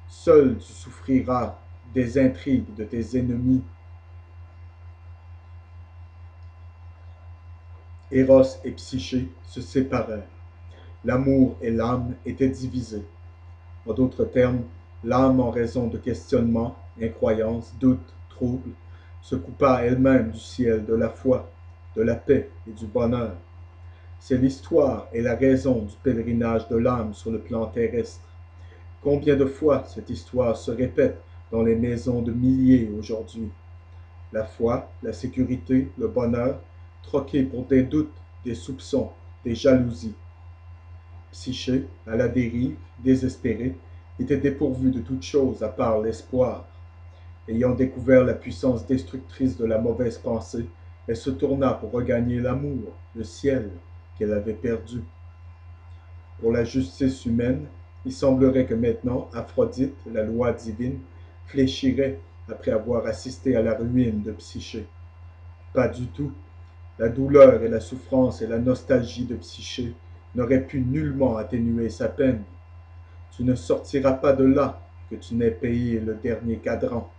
Seul tu souffriras des intrigues de tes ennemis. Eros et Psyché se séparèrent. L'amour et l'âme étaient divisés. En d'autres termes, l'âme, en raison de questionnements, incroyances, doutes, troubles, se coupa elle-même du ciel, de la foi, de la paix et du bonheur. C'est l'histoire et la raison du pèlerinage de l'âme sur le plan terrestre. Combien de fois cette histoire se répète dans les maisons de milliers aujourd'hui? La foi, la sécurité, le bonheur, troqués pour des doutes, des soupçons, des jalousies. Psyché, à la dérive, désespérée, était dépourvue de toute chose à part l'espoir. Ayant découvert la puissance destructrice de la mauvaise pensée, elle se tourna pour regagner l'amour, le ciel, qu'elle avait perdu. Pour la justice humaine, il semblerait que maintenant Aphrodite, la loi divine, fléchirait après avoir assisté à la ruine de Psyché. Pas du tout. La douleur et la souffrance et la nostalgie de Psyché n'auraient pu nullement atténuer sa peine. Tu ne sortiras pas de là que tu n'aies payé le dernier cadran.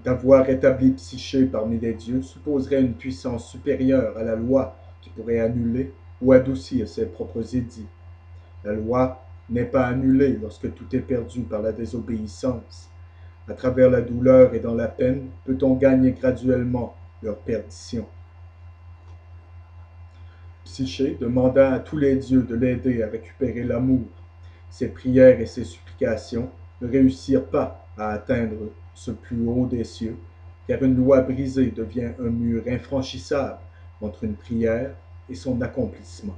D'avoir établi Psyché parmi les dieux supposerait une puissance supérieure à la loi qui pourrait annuler ou adoucir ses propres édits. La loi n'est pas annulée lorsque tout est perdu par la désobéissance. À travers la douleur et dans la peine, peut-on gagner graduellement leur perdition. Psyché demanda à tous les dieux de l'aider à récupérer l'amour. Ses prières et ses supplications ne réussirent pas à atteindre ce plus haut des cieux, car une loi brisée devient un mur infranchissable entre une prière et son accomplissement.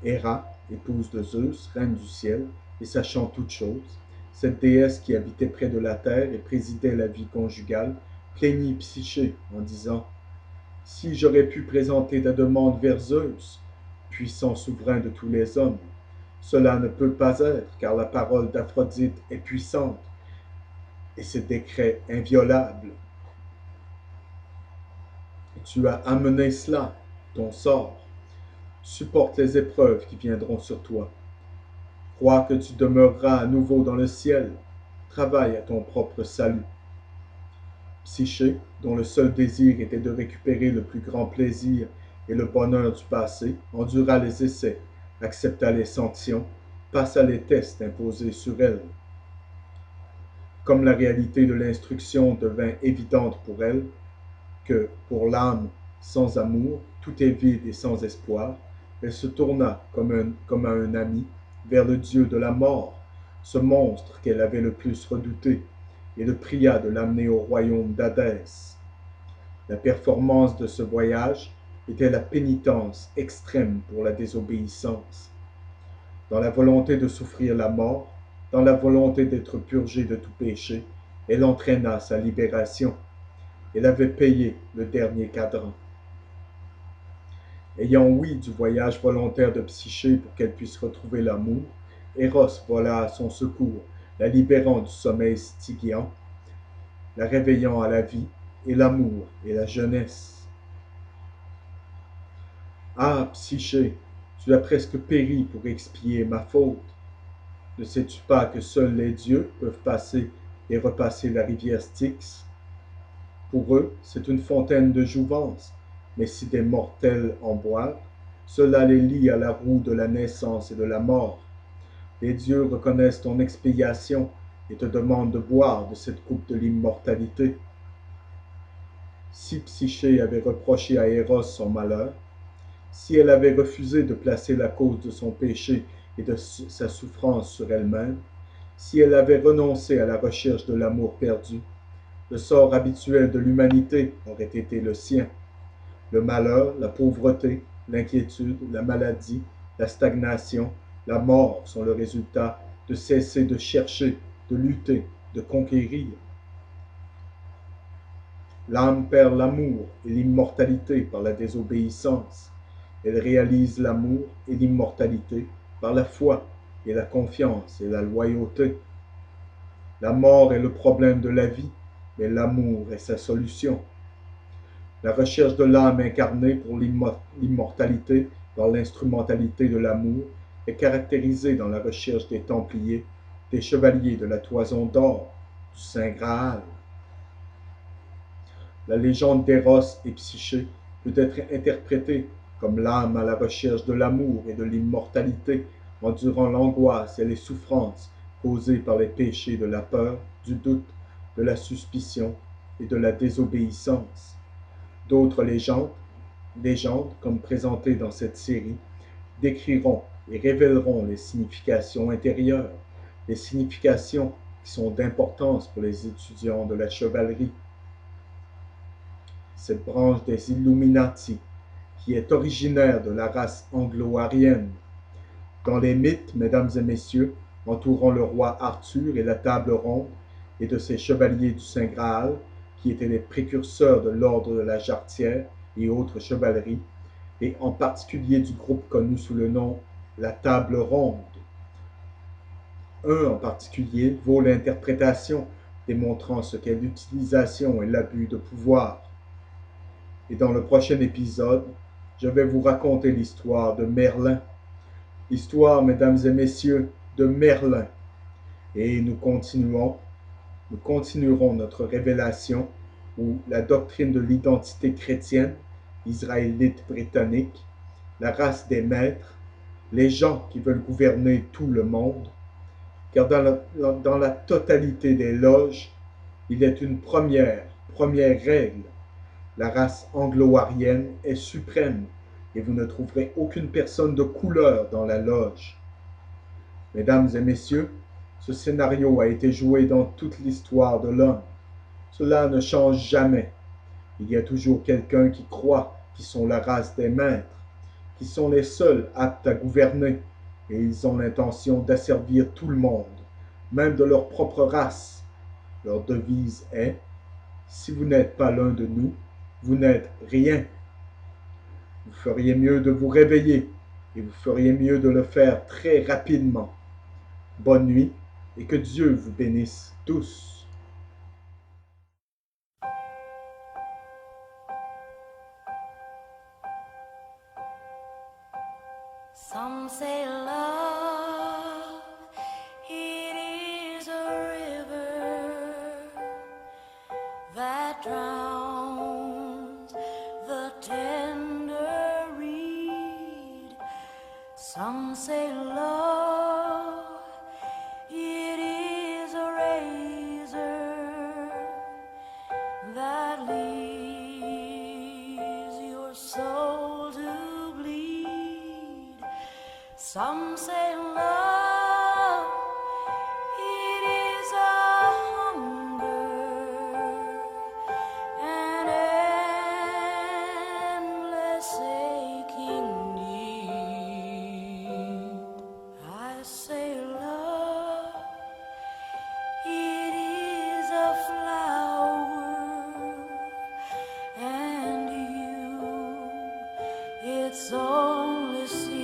Héra, épouse de Zeus, reine du ciel, et sachant toutes choses, cette déesse qui habitait près de la terre et présidait la vie conjugale, plaignit Psyché en disant « Si j'aurais pu présenter ta demande vers Zeus, puissant souverain de tous les hommes, cela ne peut pas être, car la parole d'Aphrodite est puissante et ses décrets inviolables. Tu as amené cela, ton sort. Supporte les épreuves qui viendront sur toi. Crois que tu demeureras à nouveau dans le ciel. Travaille à ton propre salut. » Psyché, dont le seul désir était de récupérer le plus grand plaisir et le bonheur du passé, endura les essais, accepta les sanctions, passa les tests imposés sur elle. Comme la réalité de l'instruction devint évidente pour elle, que, pour l'âme sans amour, tout est vide et sans espoir, elle se tourna, comme à un ami, vers le dieu de la mort, ce monstre qu'elle avait le plus redouté, et le pria de l'amener au royaume d'Hadès. La performance de ce voyage était la pénitence extrême pour la désobéissance. Dans la volonté de souffrir la mort, dans la volonté d'être purgée de tout péché, elle entraîna sa libération. Elle avait payé le dernier cadran. Ayant ouï du voyage volontaire de Psyché pour qu'elle puisse retrouver l'amour, Eros vola à son secours, la libérant du sommeil stygian, la réveillant à la vie, et l'amour et la jeunesse. Ah, Psyché, tu as presque péri pour expier ma faute. Ne sais-tu pas que seuls les dieux peuvent passer et repasser la rivière Styx? Pour eux, c'est une fontaine de jouvence, mais si des mortels en boivent, cela les lie à la roue de la naissance et de la mort. Les dieux reconnaissent ton expiation et te demandent de boire de cette coupe de l'immortalité. Si Psyché avait reproché à Eros son malheur, si elle avait refusé de placer la cause de son péché et de sa souffrance sur elle-même, si elle avait renoncé à la recherche de l'amour perdu, le sort habituel de l'humanité aurait été le sien. Le malheur, la pauvreté, l'inquiétude, la maladie, la stagnation, la mort sont le résultat de cesser de chercher, de lutter, de conquérir. L'âme perd l'amour et l'immortalité par la désobéissance. Elle réalise l'amour et l'immortalité par la foi et la confiance et la loyauté. La mort est le problème de la vie, mais l'amour est sa solution. La recherche de l'âme incarnée pour l'immortalité par l'instrumentalité de l'amour est caractérisée dans la recherche des Templiers, des Chevaliers de la Toison d'Or, du Saint Graal. La légende d'Eros et Psyché peut être interprétée comme l'âme à la recherche de l'amour et de l'immortalité, endurant l'angoisse et les souffrances causées par les péchés de la peur, du doute, de la suspicion et de la désobéissance. D'autres légendes comme présentées dans cette série, décriront et révéleront les significations intérieures, les significations qui sont d'importance pour les étudiants de la chevalerie. Cette branche des Illuminati, qui est originaire de la race anglo-arienne. Dans les mythes, mesdames et messieurs, entourant le roi Arthur et la table ronde, et de ses chevaliers du Saint Graal, qui étaient les précurseurs de l'ordre de la Jarretière et autres chevaleries, et en particulier du groupe connu sous le nom la Table ronde. Un en particulier vaut l'interprétation, démontrant ce qu'est l'utilisation et l'abus de pouvoir. Et dans le prochain épisode, je vais vous raconter l'histoire de Merlin. L'histoire, mesdames et messieurs, de Merlin. Et nous continuerons notre révélation où la doctrine de l'identité chrétienne, israélite britannique, la race des maîtres, les gens qui veulent gouverner tout le monde, car dans la totalité des loges, il est une première règle. La race anglo-arienne est suprême et vous ne trouverez aucune personne de couleur dans la loge. Mesdames et messieurs, ce scénario a été joué dans toute l'histoire de l'homme. Cela ne change jamais. Il y a toujours quelqu'un qui croit qu'ils sont la race des maîtres, qui sont les seuls aptes à gouverner, et ils ont l'intention d'asservir tout le monde, même de leur propre race. Leur devise est « Si vous n'êtes pas l'un de nous, vous n'êtes rien. » Vous feriez mieux de vous réveiller, et vous feriez mieux de le faire très rapidement. Bonne nuit, et que Dieu vous bénisse tous. Some say love, it is a river that drowns the tender reed. Some say love, it is a razor that leaves your soul to bleed. Some say love, it is a hunger, an endless aching need. I say love, it is a flower, and you, it's only seed.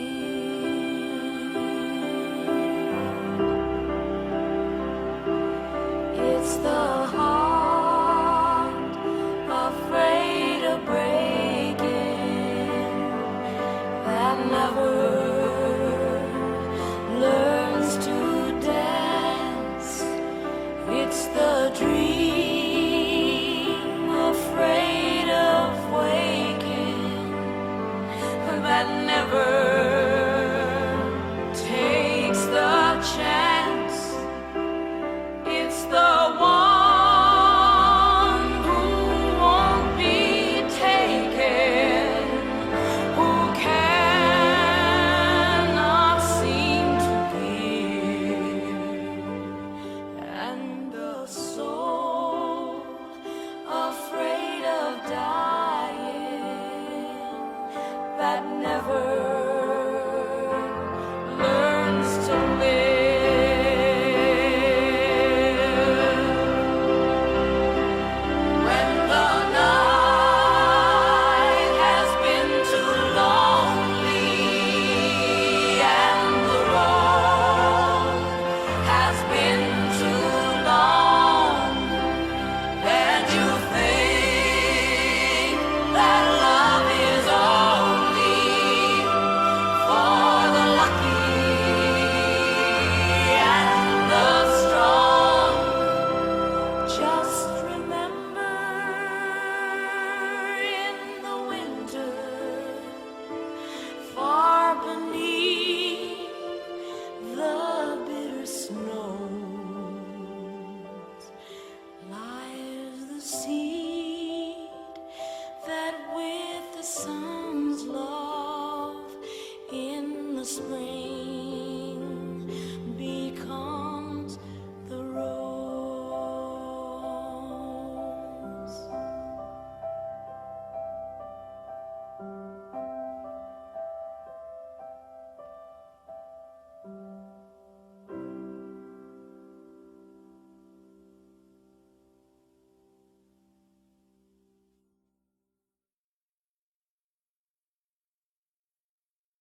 spring.